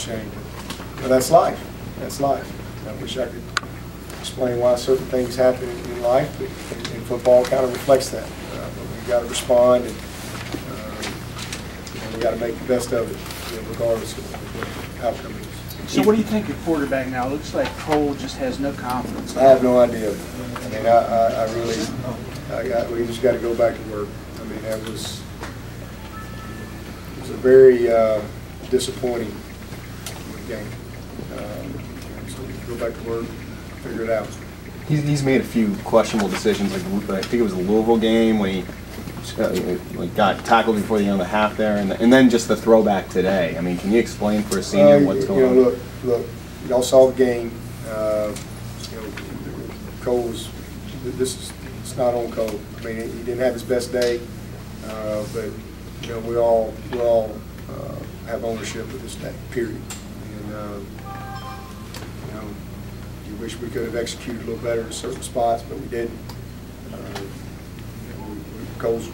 shame. But that's life. That's life. I wish I could explain why certain things happen in life, but in football kind of reflects that. But we've got to respond, and we've got to make the best of it, regardless of what the outcome is. So what do you think of quarterback now? It looks like Cole just has no confidence. I have no idea. I mean, I really, we just got to go back to work. I mean, it was a very disappointing game. So we go back to work, figure it out. He's made a few questionable decisions. Like I think it was the Louisville game when he got tackled before the end of the half there, and then just the throwback today. I mean, can you explain for a senior what's going on? Look, y'all saw the game. Cole was. It's not on Cole. I mean, he didn't have his best day, but we all have ownership of this day. Period. And you wish we could have executed a little better in certain spots, but we didn't. Cole's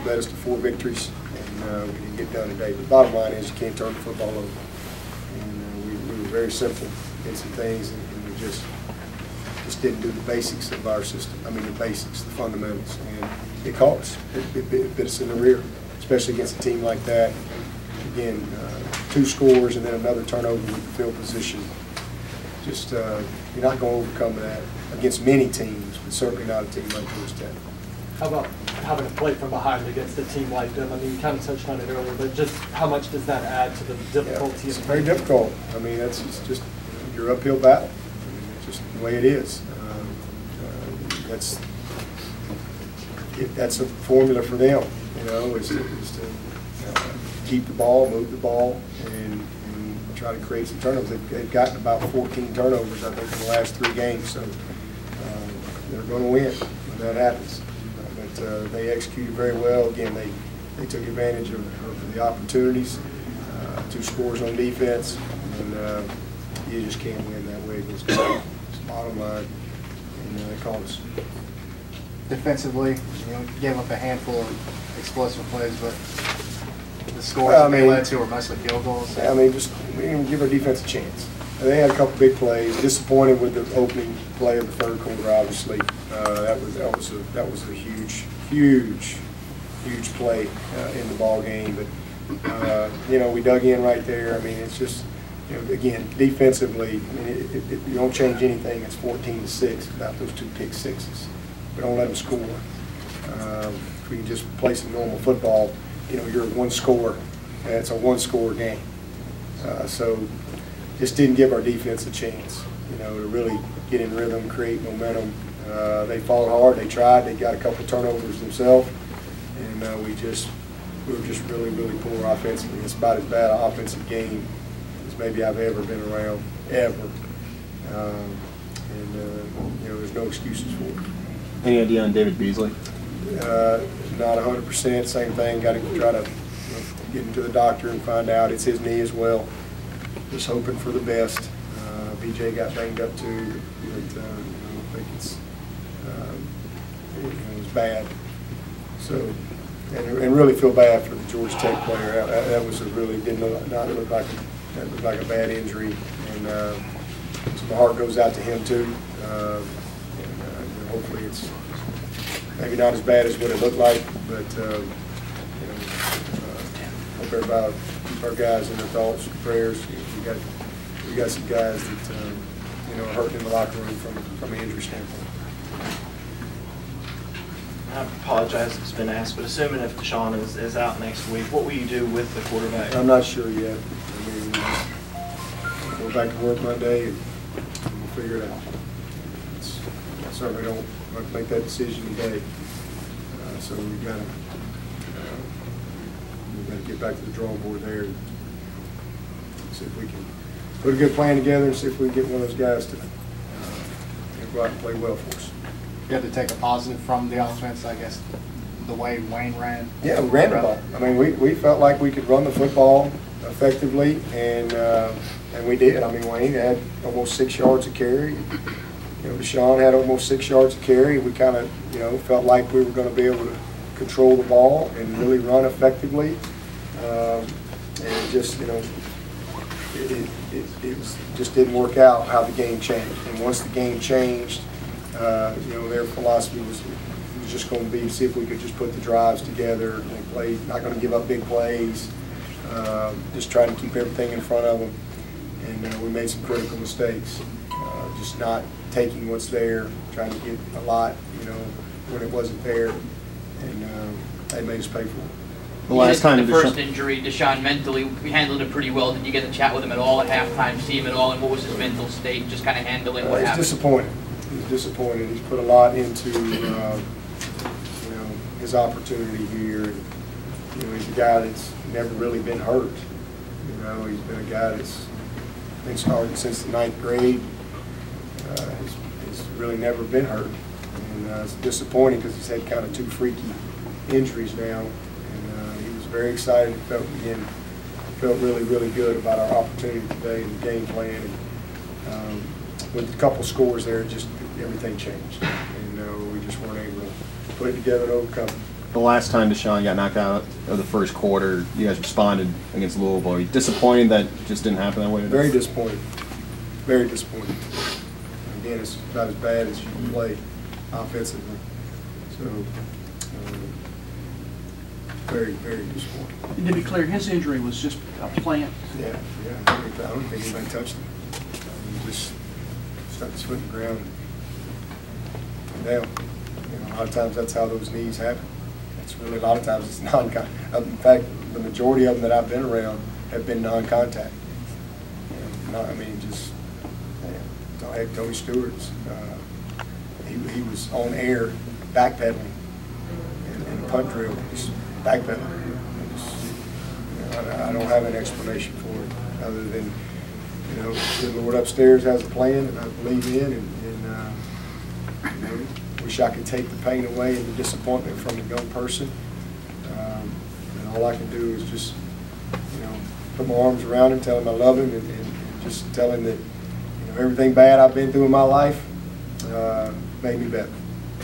led us to 4 victories, and we didn't get done today. But the bottom line is you can't turn the football over. And we were very simple in some things, and we just didn't do the basics of our system. I mean, the basics, the fundamentals, and it caught us. It bit us in the rear, especially against a team like that. Again, 2 scores and then another turnover with the field position. Just you're not going to overcome that against many teams, but certainly not a team like Georgia Tech. How about having to play from behind against a team like them? I mean, you kind of touched on it earlier, but just how much does that add to the difficulty? Yeah, it's very difficult. I mean, it's just your uphill battle. I mean, it's just the way it is. That's a formula for them. Is to keep the ball, move the ball, and try to create some turnovers. They've gotten about 14 turnovers, I think, in the last 3 games. So they're going to win when that happens. But they executed very well. Again, they took advantage of the opportunities. 2 scores on defense, and you just can't win that way against Clemson. It's the bottom line, and they caught us. Defensively, gave up a handful of explosive plays, but the scores they led to were mostly field goals. So. I mean, we didn't give our defense a chance. They had a couple big plays. Disappointed with the opening play of the 3rd quarter. Obviously, that was a huge play in the ball game. But we dug in right there. I mean, it's just again defensively. I mean, you don't change anything. It's 14-6 without those 2 pick sixes. We don't let them score. If we can just play some normal football, you're 1 score. And it's a 1-score game. So just didn't give our defense a chance, to really get in rhythm, create momentum. They fought hard. They tried. They got a couple turnovers themselves, and we were just really poor offensively. It's about as bad an offensive game as maybe I've ever been around, ever. There's no excuses for it. Any idea on David Beasley? Not 100%. Same thing. Got to try to get him to the doctor and find out. It's his knee as well. Just hoping for the best. BJ got banged up too, but I think it was bad. So, and really feel bad for the Georgia Tech player. That was did not look like a bad injury, and so my heart goes out to him too. Hopefully it's maybe not as bad as what it looked like, but hope everybody keep our guys in their thoughts and prayers. We got some guys that are hurting in the locker room from an injury standpoint. I apologize if it's been asked, but assuming if Deshaun is out next week, what will you do with the quarterback? I'm not sure yet. I mean, we'll go back to work Monday and we'll figure it out. I certainly don't want to make that decision today. So we've got to get back to the drawing board there and see if we can put a good plan together and see if we can get one of those guys to go out and play well for us. You had to take a positive from the offense, I guess, the way Wayne ran. Yeah, we ran the ball. I mean, we felt like we could run the football effectively, and we did. I mean, Wayne had almost 6 yards of carry. Deshaun had almost 6 yards of carry. We kind of, felt like we were going to be able to control the ball and really run effectively. And just, just didn't work out how the game changed. And once the game changed, you know, their philosophy was just going to be to see if we could just put the drives together and play, not going to give up big plays, just trying to keep everything in front of them. And we made some critical mistakes, just not taking what's there, trying to get a lot, you know, when it wasn't there, and they made us pay for it. The last time the first injury, Deshaun mentally, we handled it pretty well. Did you get to chat with him at all at halftime, see him at all, and what was his mental state, just kind of handling what happened? He's disappointed. He's disappointed. He's put a lot into, you know, his opportunity here. And, you know, he's a guy that's never really been hurt. You know, he's been a guy that's been starting since the 9th grade. He's really never been hurt. And it's disappointing because he's had kind of 2 freaky injuries now. And he was very excited. Felt really, really good about our opportunity today and the game plan. And with a couple scores there, just everything changed. And we just weren't able to put it together and overcome it. The last time Deshaun got knocked out of the first quarter, you guys responded against Louisville. Are you disappointed that just didn't happen that way today? Very disappointed. Very disappointed. Again, it's about as bad as you can play offensively. So, very, very disappointed. And to be clear, his injury was just a plant. Yeah. I don't think anybody touched him. Just stuck his foot in the ground and down. You know, a lot of times that's how those knees happen. It's really, a lot of times it's non-contact. In fact, the majority of them that I've been around have been non-contact. I mean, just, heck, Tony Stewart's, he was on air backpedaling in a punt drill, just backpedaling. I don't have an explanation for it other than, you know, the Lord upstairs has a plan, and I believe in, and you know, wish I could take the pain away and the disappointment from a young person. And all I can do is just, you know, put my arms around him, tell him I love him, and just tell him that, you know, everything bad I've been through in my life made me better,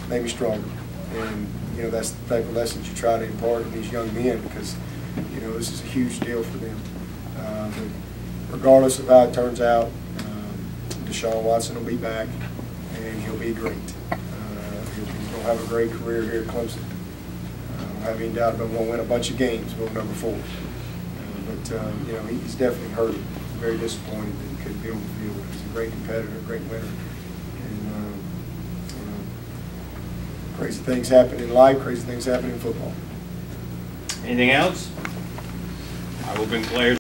made me stronger. And, you know, that's the type of lessons you try to impart in these young men, because, you know, this is a huge deal for them. But regardless of how it turns out, Deshaun Watson will be back, and he'll be great. He's going to have a great career here at Clemson. I don't have any doubt about going to win a bunch of games, we'll number 4. But, you know, he's definitely hurt. Very disappointed that he couldn't be on the field. He's a great competitor, great winner. And, you know, crazy things happen in life, crazy things happen in football. Anything else? I will conclude.